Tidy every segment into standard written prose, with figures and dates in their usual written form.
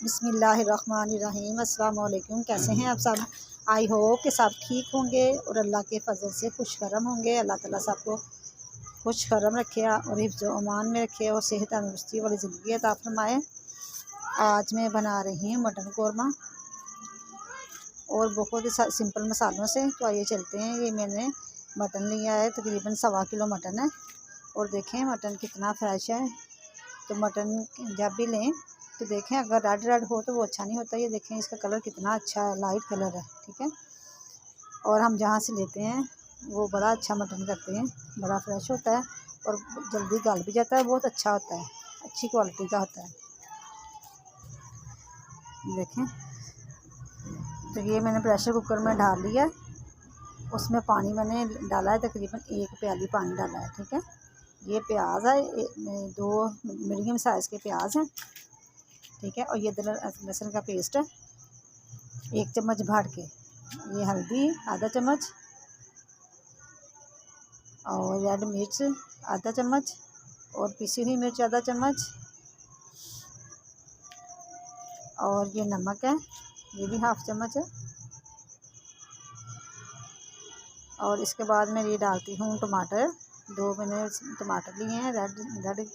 बिस्मिल्लाहिर्रहमानिर्रहीम। अस्सलाम वालेकुम। कैसे हैं आप सब? आई होप कि सब ठीक होंगे और अल्लाह के फजल से खुश करम होंगे। अल्लाह ताला सबको खुश करम रखे और हिफ्ज़ व अमान में रखे और सेहत तंदुरुस्ती वाली ज़िंदगी अता फरमाए। आज मैं बना रही हूँ मटन कौरमा और बहुत ही सिंपल मसालों से। तो आइए चलते हैं। ये मैंने मटन लिया है, तकरीबन 1.25 किलो मटन है। और देखें मटन कितना फ्रेश है। तो मटन जब भी लें तो देखें, अगर रेड रेड हो तो वो अच्छा नहीं होता। ये देखें इसका कलर कितना अच्छा है, लाइट कलर है, ठीक है। और हम जहाँ से लेते हैं वो बड़ा अच्छा मटन करते हैं, बड़ा फ्रेश होता है और जल्दी गल भी जाता है, बहुत अच्छा होता है, अच्छी क्वालिटी का होता है। देखें, तो ये मैंने प्रेशर कुकर में डाल लिया, उसमें पानी मैंने डाला है, तकरीबन 1 प्याली पानी डाला है, ठीक है। ये प्याज है, 2 मीडियम साइज़ के प्याज हैं, ठीक है। और ये लहसुन का पेस्ट है 1 चम्मच भर के। ये हल्दी आधा चम्मच और रेड मिर्च आधा चम्मच और पिसी हुई मिर्च आधा चम्मच और ये नमक है, ये भी 1/2 चम्मच है। और इसके बाद मैं ये डालती हूँ टमाटर। 2 मैंने टमाटर लिए हैं रेड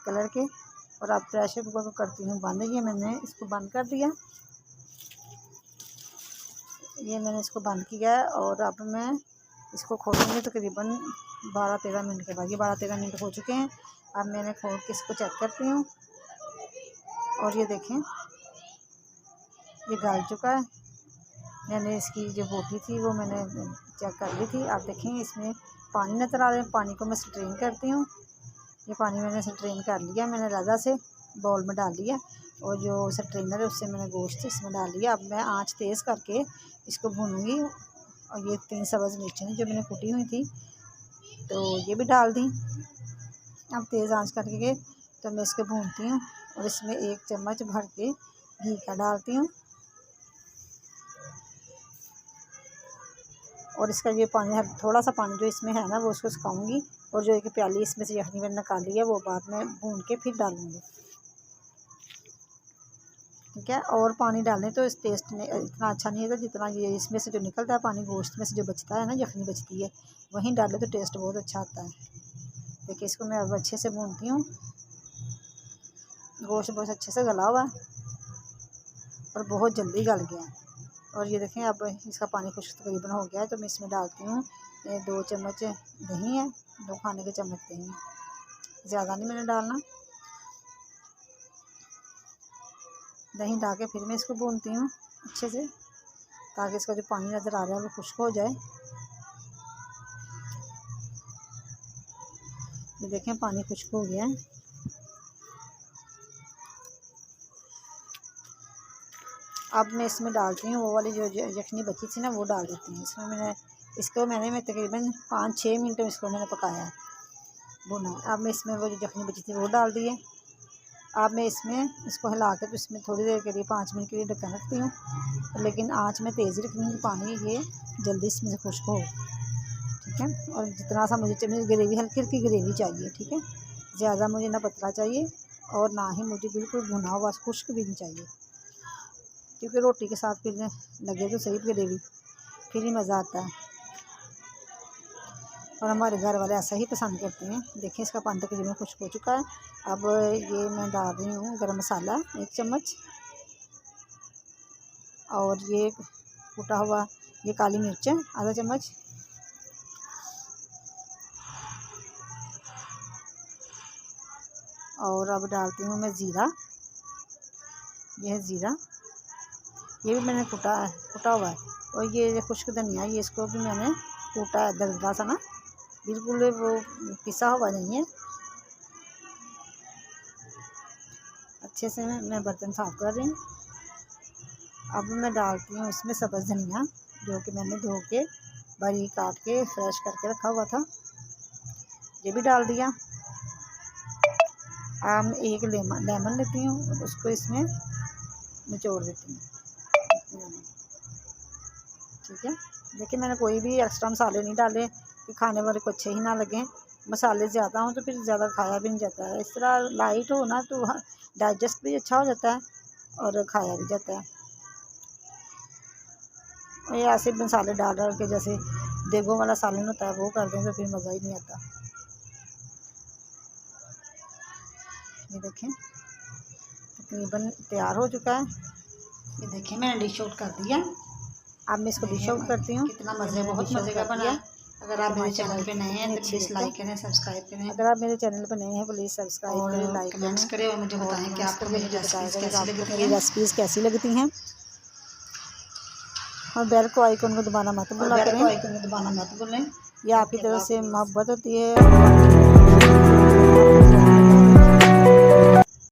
कलर के। और अब प्रेशर कुकर को करती हूँ बंद। ये मैंने इसको बंद कर दिया, ये मैंने इसको बंद किया है। और अब मैं इसको खोलूँगी तकरीबन 12-13 मिनट के बाद। ये 12-13 मिनट हो चुके हैं। अब मैंने खोल के इसको चेक करती हूँ और ये देखें ये गल चुका है। मैंने इसकी जो बोटी थी वो मैंने चेक कर ली थी। आप देखें इसमें पानी नज़र आ रहा है, पानी को मैं स्ट्रेन करती हूँ। ये पानी मैंने स्ट्रेन कर लिया, मैंने रज़ा से बाउल में डाल दिया और जो स्ट्रेनर है उससे मैंने गोश्त इसमें डाल लिया। अब मैं आंच तेज़ करके इसको भूनूंगी। और ये 3 सब्ज़ मिर्चें जो मैंने कुटी हुई थी तो ये भी डाल दी। अब तेज़ आंच करके तो मैं इसको भूनती हूँ और इसमें 1 चम्मच भर के घी का डालती हूँ। और इसका ये पानी, थोड़ा सा पानी जो इसमें है ना वो उसको सुखाऊंगी। और जो एक प्याली इसमें से यखनी मैंने निकाली है वो बाद में भून के फिर डालूंगी, ठीक है। और पानी डालने तो इस टेस्ट में इतना अच्छा नहीं होता जितना ये इसमें से जो निकलता है पानी, गोश्त में से जो बचता है ना, यखनी बचती है, वहीं डाले तो टेस्ट बहुत अच्छा आता है। देखिए इसको मैं अब अच्छे से भूनती हूँ। गोश्त बहुत अच्छे से गला हुआ है और बहुत जल्दी गल गया है। और ये देखें अब इसका पानी कुछ तकरीबन हो गया है। तो मैं इसमें डालती हूँ 2 चम्मच दही है, 2 खाने के चम्मच दही है, ज़्यादा नहीं मैंने डालना। दही डाल के फिर मैं इसको भूनती हूँ अच्छे से, ताकि इसका जो पानी नज़र आ रहा है वो खुश्क हो जाए। ये देखें पानी खुश्क हो गया है। अब मैं इसमें डालती हूँ वो वाली जो यखनी बची थी ना, वो डाल देती हूँ इसमें। मैंने तकरीबन 5-6 मिनट इसको मैंने पकाया, भुना। अब मैं इसमें वो जो यखनी बची थी वो डाल दी है। अब मैं इसमें इसको हिला के तो इसमें थोड़ी देर के लिए 5 मिनट के लिए ढक्कन रखती हूँ, लेकिन आँच में तेज़ रखनी है, पानी ये जल्दी इसमें से खुश्क हो, ठीक है। और जितना सा मुझे ग्रेवी, हल्की हल्की ग्रेवी चाहिए, ठीक है। ज़्यादा मुझे ना पतला चाहिए और ना ही मुझे बिल्कुल भुना हुआ खुश्क भी नहीं चाहिए, क्योंकि रोटी के साथ फिर लगे तो सही ग्रेवी, फिर ही मज़ा आता है। और हमारे घर वाले ऐसा ही पसंद करते हैं। देखिए इसका पानी तकरीबन खुश्क हो चुका है। अब ये मैं डाल रही हूँ गरम मसाला 1 चम्मच और ये कुटा हुआ ये काली मिर्च आधा चम्मच और अब डालती हूँ मैं ज़ीरा। यह है ज़ीरा, ये भी मैंने कुटा हुआ है। और ये खुश्क धनिया, ये इसको भी मैंने कूटा है दरदरा सा ना, बिल्कुल वो पिसा हुआ नहीं है। अच्छे से मैं बर्तन साफ़ कर रही हूँ। अब मैं डालती हूँ इसमें सब्ज़ धनिया, जो कि मैंने धो के बारीक काट के फ्रेश करके रखा हुआ था, ये भी डाल दिया। अब 1 लेमन लेती हूँ और उसको इसमें निचोड़ देती हूँ, ठीक है। देखिए मैंने कोई भी एक्स्ट्रा मसाले नहीं डाले कि खाने वाले को अच्छे ही ना लगें। मसाले ज़्यादा हों तो फिर ज़्यादा खाया भी नहीं जाता है। इस तरह लाइट हो ना तो डाइजेस्ट भी अच्छा हो जाता है और खाया भी जाता है। और ये ऐसे मसाले डाल डाल के जैसे देगों वाला सालन होता है वो कर दें तो फिर मज़ा ही नहीं आता। ये देखें तकरीबन तैयार हो चुका है। ये देखें मैंने डिश आउट कर दिया। अब मैं इसको डिश आउट करती हूँ। कितना मज़े, बहुत मज़े का बना है। अगर आप मेरे चैनल पे नए हैं तो प्लीज़ लाइक करें, सब्सक्राइब करें। अगर आप मेरे चैनल पर नए हैं प्लीज़ सब्सक्राइब करें, लाइक कमेंट्स करें और मुझे बताएं कि आपको मेरी रेसिपीज़ कैसी लगती हैं। और बेल को आइकन को दबाना मत भूला करें। आइकन को दबाना मत भूलें। यह आपकी तरफ से मोहब्बत होती है।